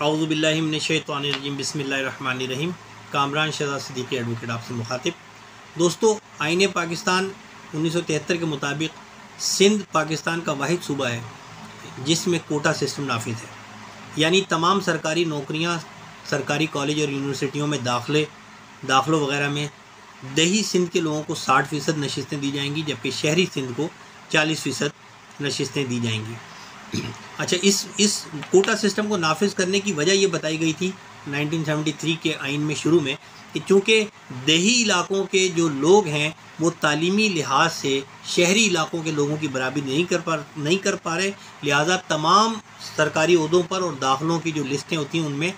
औज़ुबिल्लाहि मिनश्शैतानिर्रजीम बिस्मिल्लाहिर्रहमानिर्रहीम। कामरान शहजाद सिद्दीकी एडवोकेट आपसे मुखातिब। दोस्तों, आईन पाकिस्तान 1973 के मुताबिक सिंध पाकिस्तान का वाहिद सूबा है जिसमें कोटा सिस्टम नाफिज है, यानी तमाम सरकारी नौकरियां, सरकारी कॉलेज और यूनिवर्सिटियों में दाखिलों वगैरह में दही सिंध के लोगों को 60% नशिस्तें दी जाएंगी, जबकि शहरी सिंध को 40% नशिस्तें दी जाएंगी। अच्छा, इस कोटा सिस्टम को नाफिज करने की वजह ये बताई गई थी 1973 के आइन में शुरू में कि चूँकि देही इलाकों के जो लोग हैं वो तालीमी लिहाज से शहरी इलाकों के लोगों की बराबरी नहीं कर पा रहे, लिहाजा तमाम सरकारी ओहदों पर और दाखिलों की जो लिस्टें होती हैं उनमें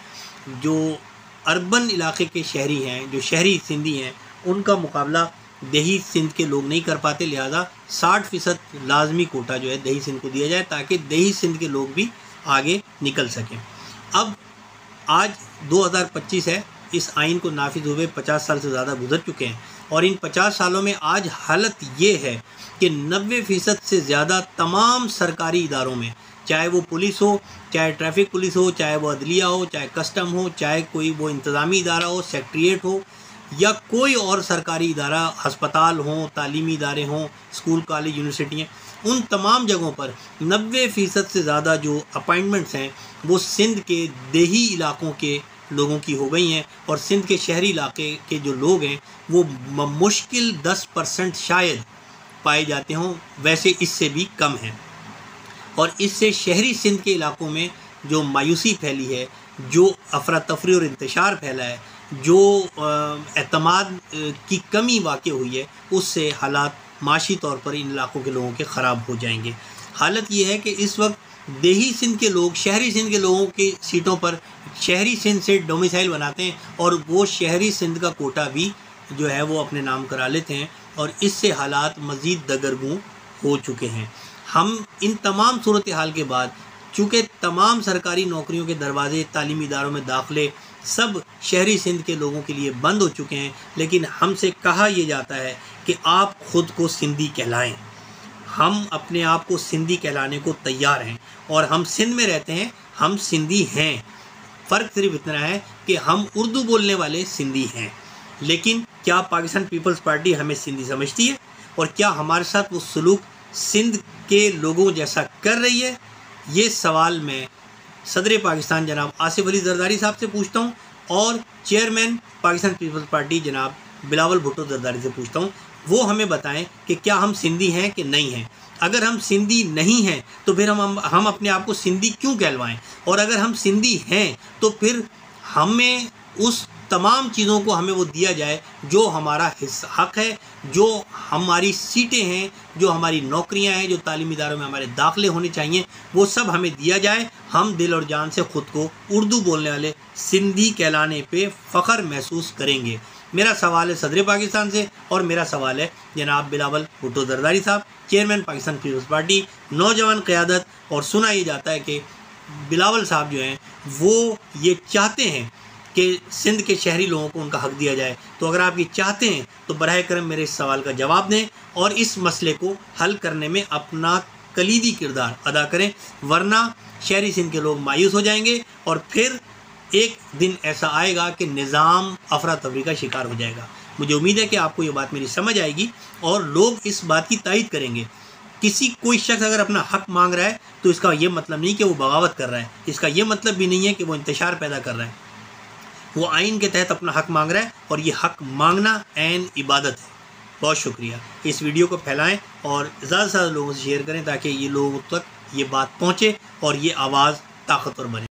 जो अर्बन इलाके के शहरी हैं, जो शहरी सिंधी हैं, उनका मुकाबला दही सिंध के लोग नहीं कर पाते। लिहाजा 60% लाजमी कोटा जो है दही सिंध को दिया जाए ताकि दही सिंध के लोग भी आगे निकल सकें। अब आज 2025 है, इस आइन को नाफिज हुए 50 साल से ज़्यादा गुजर चुके हैं और इन 50 सालों में आज हालत ये है कि 90% से ज़्यादा तमाम सरकारी इदारों में, चाहे वो पुलिस हो, चाहे ट्रैफिक पुलिस हो, चाहे वो अदलिया हो, चाहे कस्टम हो, चाहे कोई वो इंतज़ामी इदारा हो, सेक्रेटरीट हो, या कोई और सरकारी इदारा, अस्पताल हों, तालीमी इदारे हों, स्कूल कॉलेज यूनिवर्सिटियाँ, उन तमाम जगहों पर 90% से ज़्यादा जो अपॉइंटमेंट्स हैं वो सिंध के देही इलाकों के लोगों की हो गई हैं और सिंध के शहरी इलाके के जो लोग हैं वो मुश्किल 10% शायद पाए जाते हों, वैसे इससे भी कम हैं। और इससे शहरी सिंध के इलाकों में जो मायूसी फैली है, जो अफरा तफरी और इंतशार फैला है, जो एतमाद की कमी वाक़ई हुई है, उससे हालात माशी तौर पर इन इलाकों के लोगों के ख़राब हो जाएंगे। हालत ये है कि इस वक्त देही सिंध के लोग शहरी सिंध के लोगों की सीटों पर शहरी सिंध से डोमिसाइल बनाते हैं और वो शहरी सिंध का कोटा भी जो है वो अपने नाम करा लेते हैं और इससे हालात मज़ीद दगरगू हो चुके हैं। हम इन तमाम सूरत हाल के बाद, चूँकि तमाम सरकारी नौकरियों के दरवाज़े, तालीमी इदारों में दाखिले सब शहरी सिंध के लोगों के लिए बंद हो चुके हैं, लेकिन हमसे कहा यह जाता है कि आप ख़ुद को सिंधी कहलाएं। हम अपने आप को सिंधी कहलाने को तैयार हैं और हम सिंध में रहते हैं, हम सिंधी हैं। फ़र्क सिर्फ इतना है कि हम उर्दू बोलने वाले सिंधी हैं। लेकिन क्या पाकिस्तान पीपल्स पार्टी हमें सिंधी समझती है और क्या हमारे साथ वो सलूक सिंध के लोगों जैसा कर रही है? ये सवाल मैं सदर पाकिस्तान जनाब आसिफ अली जरदारी साहब से पूछता हूँ और चेयरमैन पाकिस्तान पीपल्स पार्टी जनाब बिलावल भुट्टो जरदारी से पूछता हूँ। वो हमें बताएं कि क्या हम सिंधी हैं कि नहीं हैं। अगर हम सिंधी नहीं हैं तो फिर हम अपने आप को सिंधी क्यों कहलवाएं, और अगर हम सिंधी हैं तो फिर हमें उस तमाम चीज़ों को हमें वो दिया जाए जो हमारा हक़ है, जो हमारी सीटें हैं, जो हमारी नौकरियां हैं, जो तालीमी इदारों में हमारे दाखिले होने चाहिए, वो सब हमें दिया जाए। हम दिल और जान से ख़ुद को उर्दू बोलने वाले सिंधी कहलाने पे फ़ख्र महसूस करेंगे। मेरा सवाल है सदर पाकिस्तान से और मेरा सवाल है जनाब बिलावल भुट्टो जरदारी साहब, चेयरमैन पाकिस्तान पीपल्स पार्टी, नौजवान क़यादत। और सुना ये जाता है कि बिलावल साहब जो हैं वो ये चाहते हैं कि सिंध के शहरी लोगों को उनका हक़ दिया जाए। तो अगर आप ये चाहते हैं तो बराह करम मेरे इस सवाल का जवाब दें और इस मसले को हल करने में अपना कलीदी किरदार अदा करें, वरना शहरी सिंध के लोग मायूस हो जाएंगे और फिर एक दिन ऐसा आएगा कि निज़ाम अफरा तफरी का शिकार हो जाएगा। मुझे उम्मीद है कि आपको ये बात मेरी समझ आएगी और लोग इस बात की तायीद करेंगे। कोई शख्स अगर अपना हक़ मांग रहा है तो इसका ये मतलब नहीं कि वो बगावत कर रहा है, इसका ये मतलब भी नहीं है कि वो इंतशार पैदा कर रहा है। वो आइन के तहत अपना हक़ मांग रहा है और ये हक़ मांगना ऐन इबादत है। बहुत शुक्रिया। इस वीडियो को फैलाएं और ज़्यादा से ज़्यादा लोगों से शेयर करें ताकि ये लोगों तक ये बात पहुँचे और ये आवाज़ ताकतवर बने।